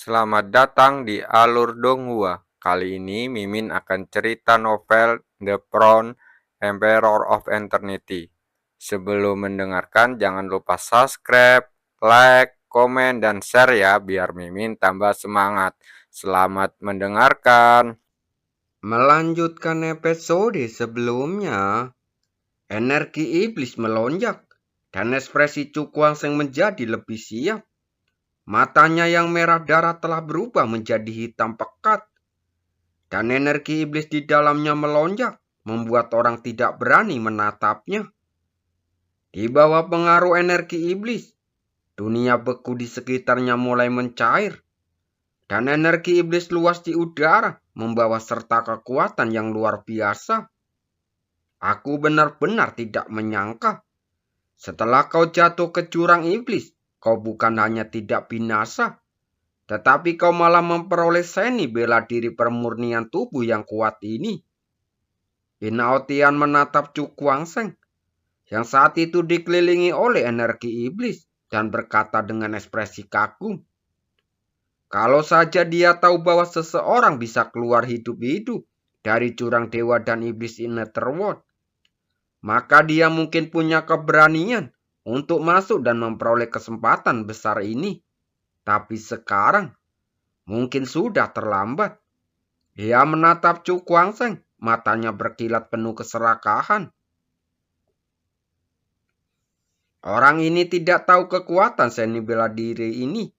Selamat datang di Alur Donghua. Kali ini Mimin akan cerita novel The Crown, Emperor of Eternity. Sebelum mendengarkan, jangan lupa subscribe, like, komen, dan share ya, biar Mimin tambah semangat. Selamat mendengarkan. Melanjutkan episode sebelumnya, energi iblis melonjak dan ekspresi Cukwang menjadi lebih siap. Matanya yang merah darah telah berubah menjadi hitam pekat dan energi iblis di dalamnya melonjak, membuat orang tidak berani menatapnya. Di bawah pengaruh energi iblis, dunia beku di sekitarnya mulai mencair dan energi iblis luas di udara membawa serta kekuatan yang luar biasa. Aku benar-benar tidak menyangka. Setelah kau jatuh ke jurang iblis, kau bukan hanya tidak binasa, tetapi kau malah memperoleh seni bela diri permurnian tubuh yang kuat ini. Inaotian menatap Cukwangzeng, yang saat itu dikelilingi oleh energi iblis, dan berkata dengan ekspresi kagum. Kalau saja dia tahu bahwa seseorang bisa keluar hidup-hidup dari jurang dewa dan iblis in Netherworld, maka dia mungkin punya keberanian untuk masuk dan memperoleh kesempatan besar ini. Tapi sekarang mungkin sudah terlambat. Dia menatap Cukwangzeng, matanya berkilat penuh keserakahan. Orang ini tidak tahu kekuatan seni bela diri ini.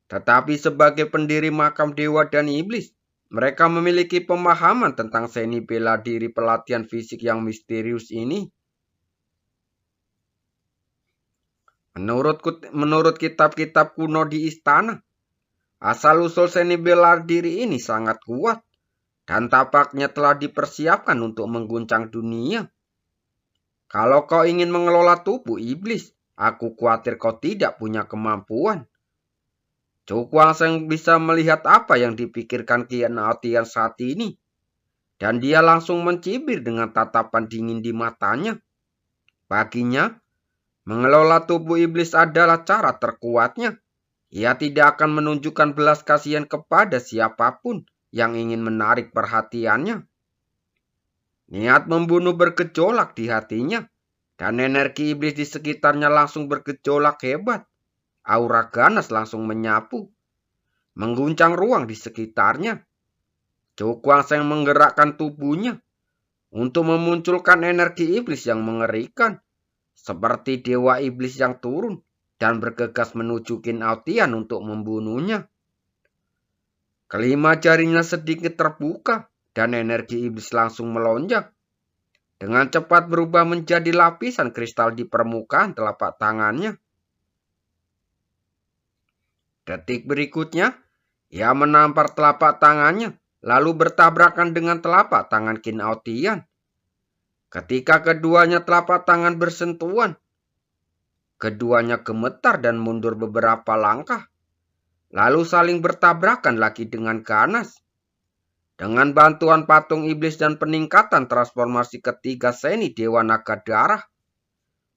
Tetapi sebagai pendiri makam dewa dan iblis, mereka memiliki pemahaman tentang seni bela diri pelatihan fisik yang misterius ini. Menurut kitab-kitab kuno di istana, asal-usul seni bela diri ini sangat kuat dan tampaknya telah dipersiapkan untuk mengguncang dunia. Kalau kau ingin mengelola tubuh iblis, aku khawatir kau tidak punya kemampuan. Cukwangzeng bisa melihat apa yang dipikirkan Kian Aotian saat ini, dan dia langsung mencibir dengan tatapan dingin di matanya. Baginya, mengelola tubuh iblis adalah cara terkuatnya. Ia tidak akan menunjukkan belas kasihan kepada siapapun yang ingin menarik perhatiannya. Niat membunuh bergejolak di hatinya, dan energi iblis di sekitarnya langsung bergejolak hebat. Aura ganas langsung menyapu, mengguncang ruang di sekitarnya. Cukwangzeng menggerakkan tubuhnya untuk memunculkan energi iblis yang mengerikan, seperti dewa iblis yang turun dan bergegas menuju Qin Aotian untuk membunuhnya. Kelima jarinya sedikit terbuka dan energi iblis langsung melonjak. Dengan cepat berubah menjadi lapisan kristal di permukaan telapak tangannya. Detik berikutnya, ia menampar telapak tangannya, lalu bertabrakan dengan telapak tangan Qin Aotian. Ketika keduanya telapak tangan bersentuhan, keduanya gemetar dan mundur beberapa langkah, lalu saling bertabrakan lagi dengan ganas. Dengan bantuan patung iblis dan peningkatan transformasi ketiga seni Dewa Naga Darah,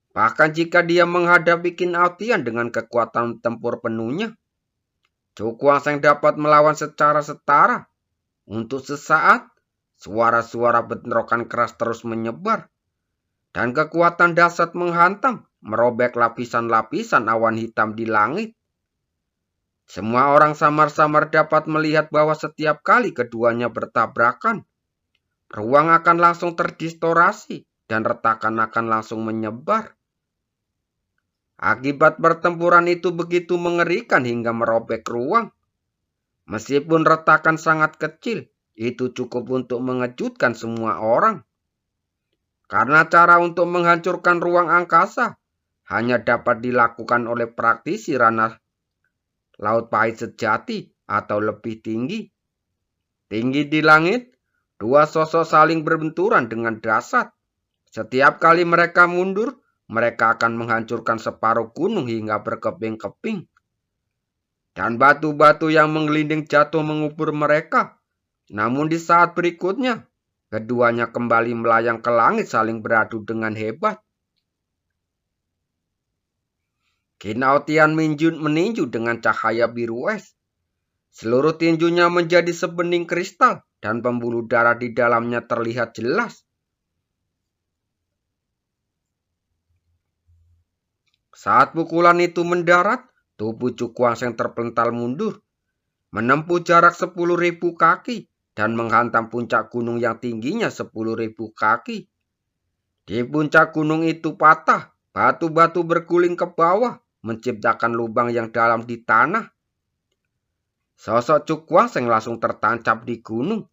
bahkan jika dia menghadapi Qin Aotian dengan kekuatan tempur penuhnya, Cukwangzeng dapat melawan secara setara. Untuk sesaat, suara-suara bentrokan keras terus menyebar, dan kekuatan dahsyat menghantam, merobek lapisan-lapisan awan hitam di langit. Semua orang samar-samar dapat melihat bahwa setiap kali keduanya bertabrakan, ruang akan langsung terdistorasi dan retakan akan langsung menyebar. Akibat pertempuran itu begitu mengerikan hingga merobek ruang. Meskipun retakan sangat kecil, itu cukup untuk mengejutkan semua orang. Karena cara untuk menghancurkan ruang angkasa hanya dapat dilakukan oleh praktisi ranah laut pahit sejati atau lebih tinggi. Tinggi di langit, dua sosok saling berbenturan dengan dahsyat. Setiap kali mereka mundur, mereka akan menghancurkan separuh gunung hingga berkeping-keping. Dan batu-batu yang menggelinding jatuh mengubur mereka. Namun di saat berikutnya, keduanya kembali melayang ke langit saling beradu dengan hebat. Qin Aotian meninju dengan cahaya biru es, Seluruh tinjunya menjadi sebening kristal dan pembuluh darah di dalamnya terlihat jelas. Saat pukulan itu mendarat, tubuh Cukuangseng terpental mundur, menempuh jarak 10.000 kaki dan menghantam puncak gunung yang tingginya 10.000 kaki. Di puncak gunung itu patah, batu-batu berguling ke bawah, menciptakan lubang yang dalam di tanah. Sosok Cukuangseng langsung tertancap di gunung,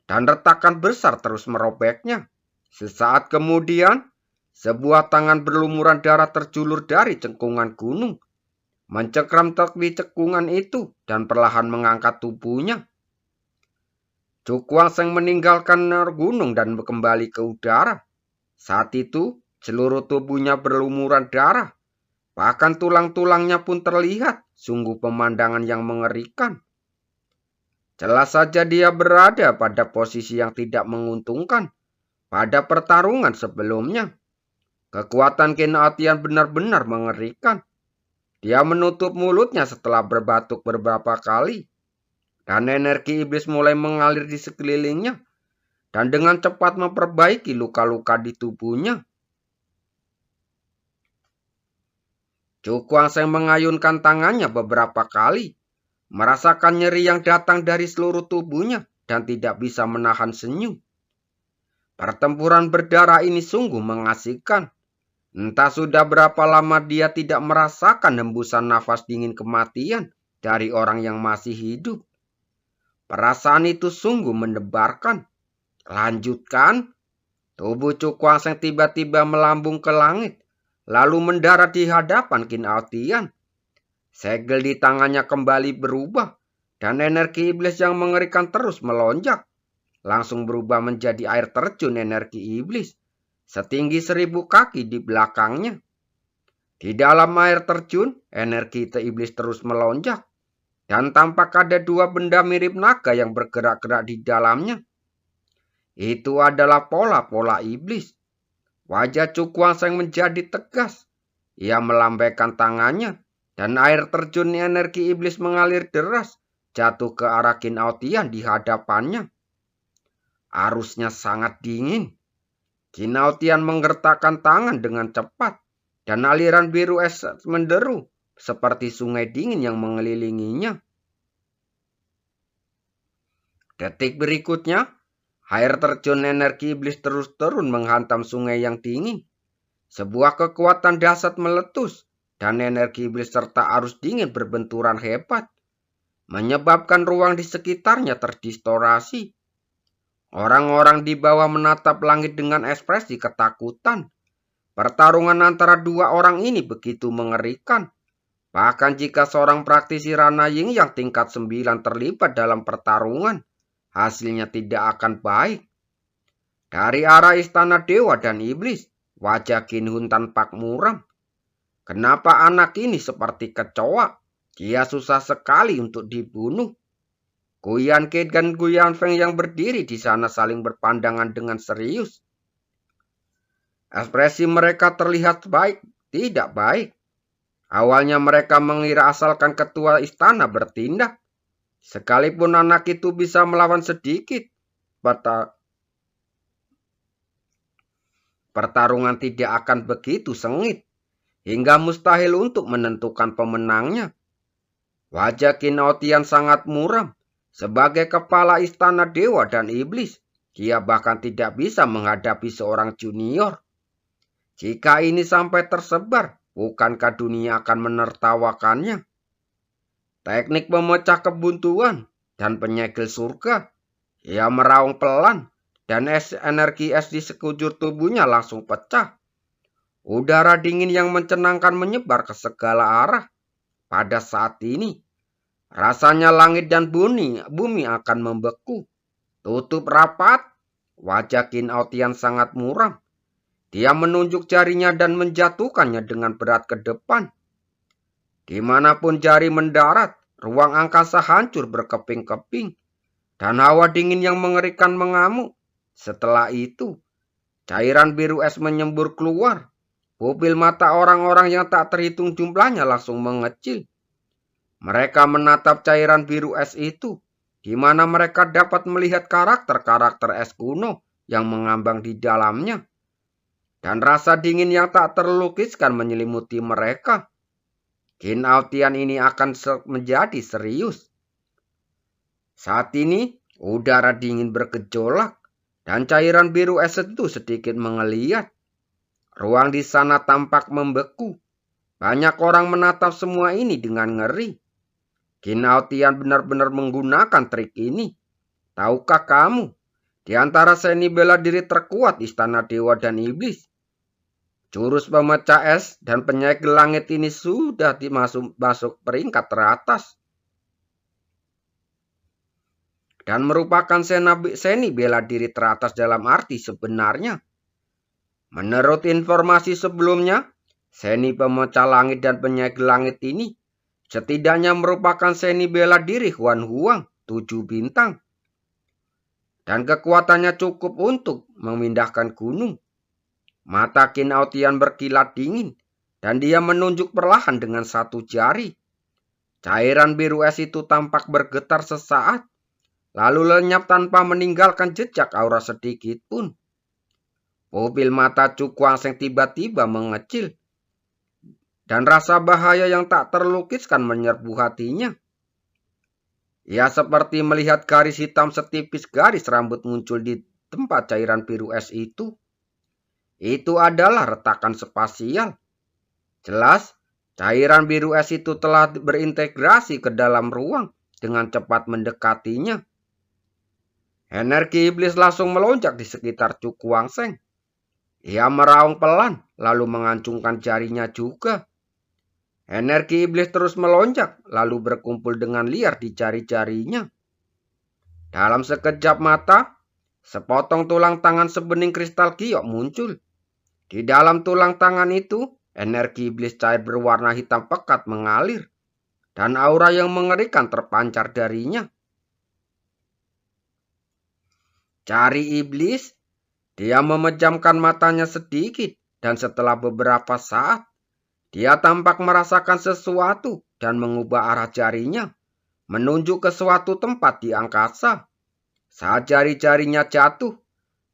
dan retakan besar terus merobeknya. Sesaat kemudian, sebuah tangan berlumuran darah terjulur dari cengkungan gunung, mencekram tepi cekungan itu dan perlahan mengangkat tubuhnya. Cukuangseng meninggalkan gunung dan kembali ke udara. Saat itu, seluruh tubuhnya berlumuran darah. Bahkan tulang-tulangnya pun terlihat, sungguh pemandangan yang mengerikan. Jelas saja dia berada pada posisi yang tidak menguntungkan pada pertarungan sebelumnya. Kekuatan Qin Aotian benar-benar mengerikan. Dia menutup mulutnya setelah berbatuk beberapa kali, dan energi iblis mulai mengalir di sekelilingnya, dan dengan cepat memperbaiki luka-luka di tubuhnya. Cukuangseng mengayunkan tangannya beberapa kali, merasakan nyeri yang datang dari seluruh tubuhnya dan tidak bisa menahan senyum. Pertempuran berdarah ini sungguh mengasihkan. Entah sudah berapa lama dia tidak merasakan hembusan nafas dingin kematian dari orang yang masih hidup. Perasaan itu sungguh mendebarkan. Lanjutkan. Tubuh Cukuangseng tiba-tiba melambung ke langit, lalu mendarat di hadapan Qin Aotian. Segel di tangannya kembali berubah, dan energi iblis yang mengerikan terus melonjak. Langsung berubah menjadi air terjun energi iblis, setinggi 1.000 kaki di belakangnya. Di dalam air terjun, energi iblis terus melonjak, dan tampak ada dua benda mirip naga yang bergerak-gerak di dalamnya. Itu adalah pola-pola iblis. Wajah Cukuangseng menjadi tegas. Ia melambaikan tangannya, dan air terjun energi iblis mengalir deras, jatuh ke arah Qin Aotian di hadapannya. Arusnya sangat dingin. Qin Aotian menggertakkan tangan dengan cepat, dan aliran biru es menderu, seperti sungai dingin yang mengelilinginya. Detik berikutnya, air terjun energi iblis terus turun menghantam sungai yang dingin. Sebuah kekuatan dahsyat meletus, dan energi iblis serta arus dingin berbenturan hebat, menyebabkan ruang di sekitarnya terdistorasi. Orang-orang di bawah menatap langit dengan ekspresi ketakutan. Pertarungan antara dua orang ini begitu mengerikan. Bahkan jika seorang praktisi Rana Ying yang tingkat 9 terlibat dalam pertarungan, hasilnya tidak akan baik. Dari arah istana dewa dan iblis, wajah Qin Hun tampak muram. Kenapa anak ini seperti kecoa? Dia susah sekali untuk dibunuh. Guyan Ke dan Guyan Feng yang berdiri di sana saling berpandangan dengan serius. Ekspresi mereka terlihat tidak baik. Awalnya mereka mengira asalkan ketua istana bertindak, sekalipun anak itu bisa melawan sedikit, pertarungan tidak akan begitu sengit, hingga mustahil untuk menentukan pemenangnya. Wajah Qin Aotian sangat muram. Sebagai kepala istana dewa dan iblis, dia bahkan tidak bisa menghadapi seorang junior. Jika ini sampai tersebar, bukankah dunia akan menertawakannya? Teknik memecah kebuntuan dan penyegel surga. Ia meraung pelan, dan energi es di sekujur tubuhnya langsung pecah. Udara dingin yang mencengangkan menyebar ke segala arah. Pada saat ini, rasanya langit dan bumi akan membeku. Tutup rapat. Wajah Qin Aotian sangat muram. Dia menunjuk jarinya dan menjatuhkannya dengan berat ke depan. Dimanapun jari mendarat, ruang angkasa hancur berkeping-keping, dan hawa dingin yang mengerikan mengamuk. Setelah itu, cairan biru es menyembur keluar. Pupil mata orang-orang yang tak terhitung jumlahnya langsung mengecil. Mereka menatap cairan biru es itu, di mana mereka dapat melihat karakter-karakter es kuno yang mengambang di dalamnya. Dan rasa dingin yang tak terlukiskan menyelimuti mereka. Qin Aotian ini akan menjadi serius. Saat ini, udara dingin bergejolak, dan cairan biru es itu sedikit mengeliat. Ruang di sana tampak membeku. Banyak orang menatap semua ini dengan ngeri. Qin Aotian benar-benar menggunakan trik ini. Tahukah kamu, di antara seni bela diri terkuat Istana Dewa dan Iblis, jurus pemecah es dan penyegel langit ini sudah masuk peringkat teratas. Dan merupakan seni bela diri teratas dalam arti sebenarnya. Menurut informasi sebelumnya, seni pemecah langit dan penyegel langit ini setidaknya merupakan seni bela diri Huan Huang 7 bintang. Dan kekuatannya cukup untuk memindahkan gunung. Mata Qin Aotian berkilat dingin, dan dia menunjuk perlahan dengan satu jari. Cairan biru es itu tampak bergetar sesaat, lalu lenyap tanpa meninggalkan jejak aura sedikit pun. Pupil mata Chu Guangsheng tiba-tiba mengecil, dan rasa bahaya yang tak terlukiskan menyerbu hatinya. Ia seperti melihat garis hitam setipis garis rambut muncul di tempat cairan biru es itu. Itu adalah retakan spasial. Jelas, cairan biru es itu telah berintegrasi ke dalam ruang dengan cepat mendekatinya. Energi iblis langsung melonjak di sekitar Chu Guangsheng. Ia meraung pelan, lalu mengancungkan jarinya juga. Energi iblis terus melonjak, lalu berkumpul dengan liar di jari-jarinya. Dalam sekejap mata, sepotong tulang tangan sebening kristal giok muncul. Di dalam tulang tangan itu, energi iblis cair berwarna hitam pekat mengalir, dan aura yang mengerikan terpancar darinya. Jari iblis, dia memejamkan matanya sedikit, dan setelah beberapa saat, dia tampak merasakan sesuatu dan mengubah arah jarinya, menuju ke suatu tempat di angkasa. Saat jari-jarinya jatuh,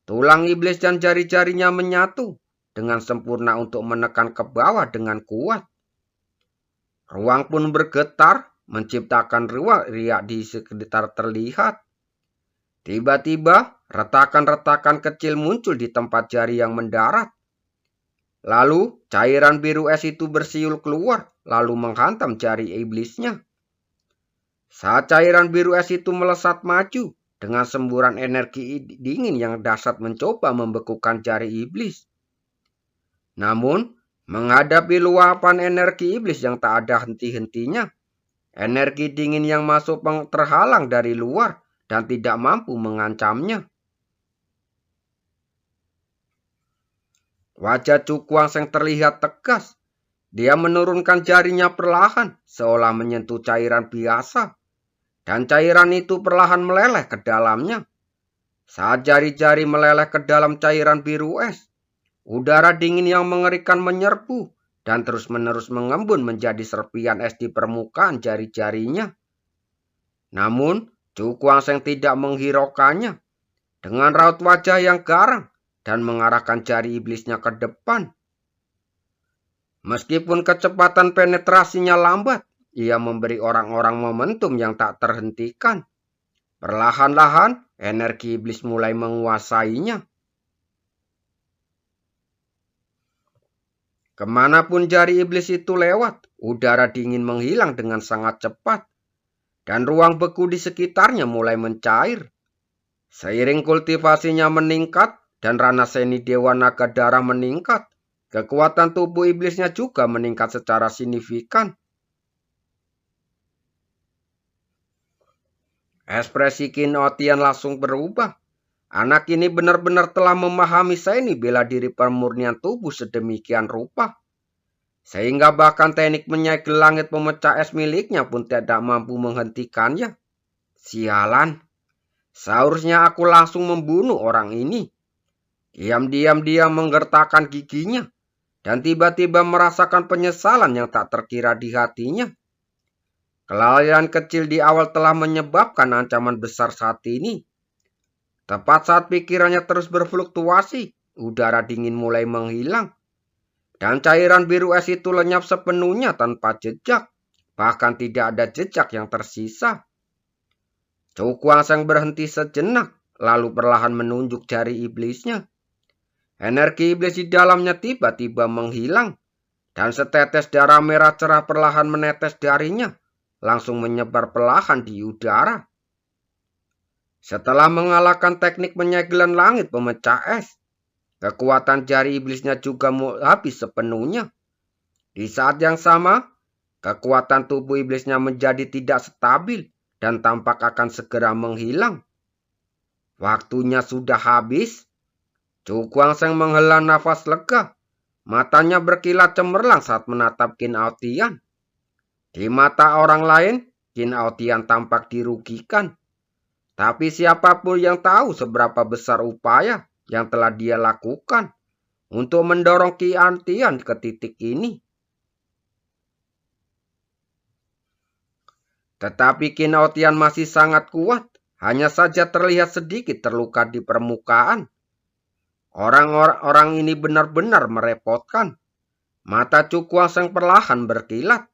tulang iblis dan jari-jarinya menyatu dengan sempurna untuk menekan ke bawah dengan kuat. Ruang pun bergetar, menciptakan riak di sekitar terlihat. Tiba-tiba, retakan-retakan kecil muncul di tempat jari yang mendarat. Lalu, cairan biru es itu bersiul keluar, lalu menghantam jari iblisnya. Saat cairan biru es itu melesat maju, dengan semburan energi dingin yang dahsyat mencoba membekukan jari iblis. Namun, menghadapi luapan energi iblis yang tak ada henti-hentinya, energi dingin yang masuk terhalang dari luar dan tidak mampu mengancamnya. Wajah Chu Guangsheng terlihat tegas. Dia menurunkan jarinya perlahan, seolah menyentuh cairan biasa. Dan cairan itu perlahan meleleh ke dalamnya. Saat jari-jari meleleh ke dalam cairan biru es, udara dingin yang mengerikan menyerbu dan terus-menerus mengembun menjadi serpian es di permukaan jari-jarinya. Namun, Chu Guangsheng tidak menghiraukannya. Dengan raut wajah yang garang dan mengarahkan jari iblisnya ke depan. Meskipun kecepatan penetrasinya lambat, ia memberi orang-orang momentum yang tak terhentikan. Perlahan-lahan, energi iblis mulai menguasainya. Kemanapun jari iblis itu lewat, udara dingin menghilang dengan sangat cepat, dan ruang beku di sekitarnya mulai mencair. Seiring kultivasinya meningkat, dan ranah seni Dewa Naga Darah meningkat, kekuatan tubuh iblisnya juga meningkat secara signifikan. Ekspresi Qin Aotian langsung berubah. Anak ini benar-benar telah memahami seni bela diri pemurnian tubuh sedemikian rupa, sehingga bahkan teknik menyegel langit pemecah es miliknya pun tidak mampu menghentikannya. Sialan, seharusnya aku langsung membunuh orang ini. Diam-diam dia menggertakkan giginya, dan tiba-tiba merasakan penyesalan yang tak terkira di hatinya. Kelalaian kecil di awal telah menyebabkan ancaman besar saat ini. Tepat saat pikirannya terus berfluktuasi, udara dingin mulai menghilang, dan cairan biru es itu lenyap sepenuhnya tanpa jejak. Bahkan tidak ada jejak yang tersisa. Cukuangseng berhenti sejenak, lalu perlahan menunjuk jari iblisnya. Energi iblis di dalamnya tiba-tiba menghilang, dan setetes darah merah cerah perlahan menetes darinya, langsung menyebar perlahan di udara. Setelah mengalahkan teknik penyegelan langit pemecah es, kekuatan jari iblisnya juga habis sepenuhnya. Di saat yang sama, kekuatan tubuh iblisnya menjadi tidak stabil dan tampak akan segera menghilang. Waktunya sudah habis. Cukuangseng menghela nafas lega. Matanya berkilat cemerlang saat menatap Qin Aotian. Di mata orang lain, Qin Aotian tampak dirugikan. Tapi siapapun yang tahu seberapa besar upaya yang telah dia lakukan untuk mendorong Qin Aotian ke titik ini. Tetapi Qin Aotian masih sangat kuat, hanya saja terlihat sedikit terluka di permukaan. Orang-orang ini benar-benar merepotkan. Mata Cukuangseng perlahan berkilat.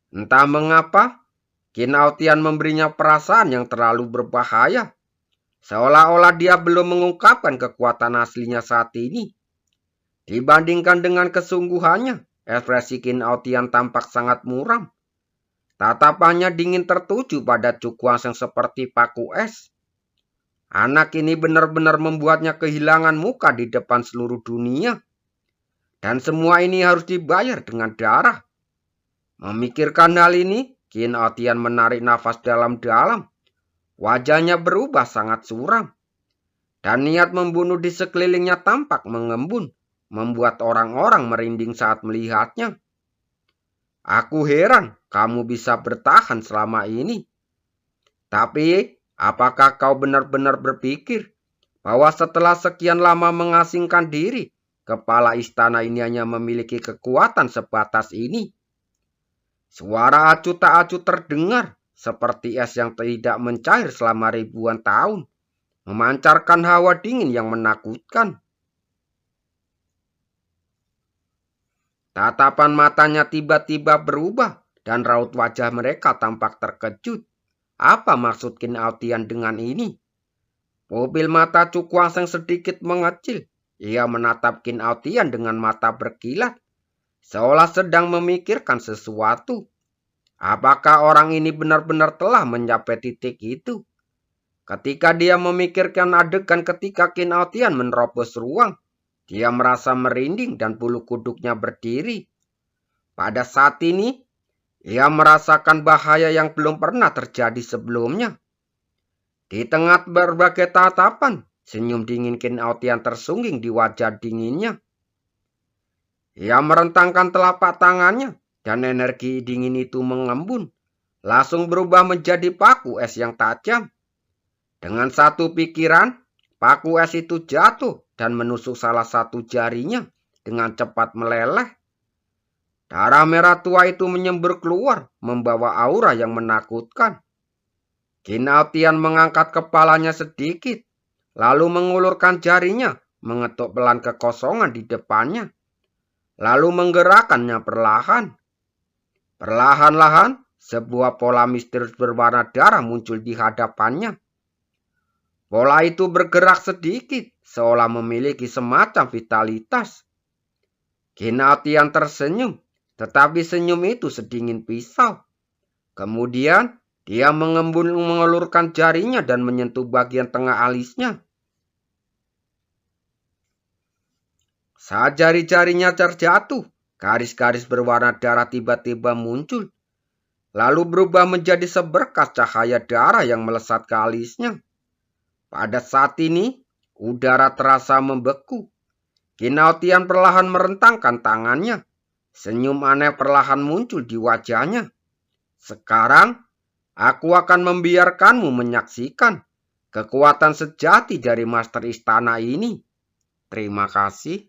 Entah mengapa, Qin Aotian memberinya perasaan yang terlalu berbahaya. Seolah-olah dia belum mengungkapkan kekuatan aslinya saat ini. Dibandingkan dengan kesungguhannya, ekspresi Qin Aotian tampak sangat muram. Tatapannya dingin tertuju pada Cukuangseng seperti paku es. Anak ini benar-benar membuatnya kehilangan muka di depan seluruh dunia. Dan semua ini harus dibayar dengan darah. Memikirkan hal ini, Qin Aotian menarik nafas dalam-dalam. Wajahnya berubah sangat suram. Dan niat membunuh di sekelilingnya tampak mengembun, membuat orang-orang merinding saat melihatnya. Aku heran kamu bisa bertahan selama ini. Tapi, apakah kau benar-benar berpikir bahwa setelah sekian lama mengasingkan diri, kepala istana ini hanya memiliki kekuatan sebatas ini? Suara acuh tak acuh terdengar, seperti es yang tidak mencair selama ribuan tahun, memancarkan hawa dingin yang menakutkan. Tatapan matanya tiba-tiba berubah dan raut wajah mereka tampak terkejut. Apa maksud Qin Aotian dengan ini? Pupil mata Cukuangseng sedikit mengecil. Ia menatap Qin Aotian dengan mata berkilat, seolah sedang memikirkan sesuatu. Apakah orang ini benar-benar telah mencapai titik itu? Ketika dia memikirkan adegan ketika Qin Aotian menerobos ruang, dia merasa merinding dan bulu kuduknya berdiri. Pada saat ini, ia merasakan bahaya yang belum pernah terjadi sebelumnya. Di tengah berbagai tatapan, senyum dingin Qin Aotian tersungging di wajah dinginnya. Ia merentangkan telapak tangannya, dan energi dingin itu mengembun, langsung berubah menjadi paku es yang tajam. Dengan satu pikiran, paku es itu jatuh dan menusuk salah satu jarinya dengan cepat meleleh. Darah merah tua itu menyembur keluar, membawa aura yang menakutkan. Qin Aotian mengangkat kepalanya sedikit, lalu mengulurkan jarinya, mengetuk pelan kekosongan di depannya, lalu menggerakkannya perlahan. Perlahan-lahan, sebuah pola misterius berwarna darah muncul di hadapannya. Pola itu bergerak sedikit, seolah memiliki semacam vitalitas. Qin Aotian tersenyum, tetapi senyum itu sedingin pisau. Kemudian, dia mengulurkan jarinya dan menyentuh bagian tengah alisnya. Saat jari-jarinya terjatuh, garis-garis berwarna darah tiba-tiba muncul, lalu berubah menjadi seberkas cahaya darah yang melesat ke alisnya. Pada saat ini, udara terasa membeku. Qin Aotian perlahan merentangkan tangannya. Senyum aneh perlahan muncul di wajahnya. Sekarang, aku akan membiarkanmu menyaksikan kekuatan sejati dari Master Istana ini. Terima kasih.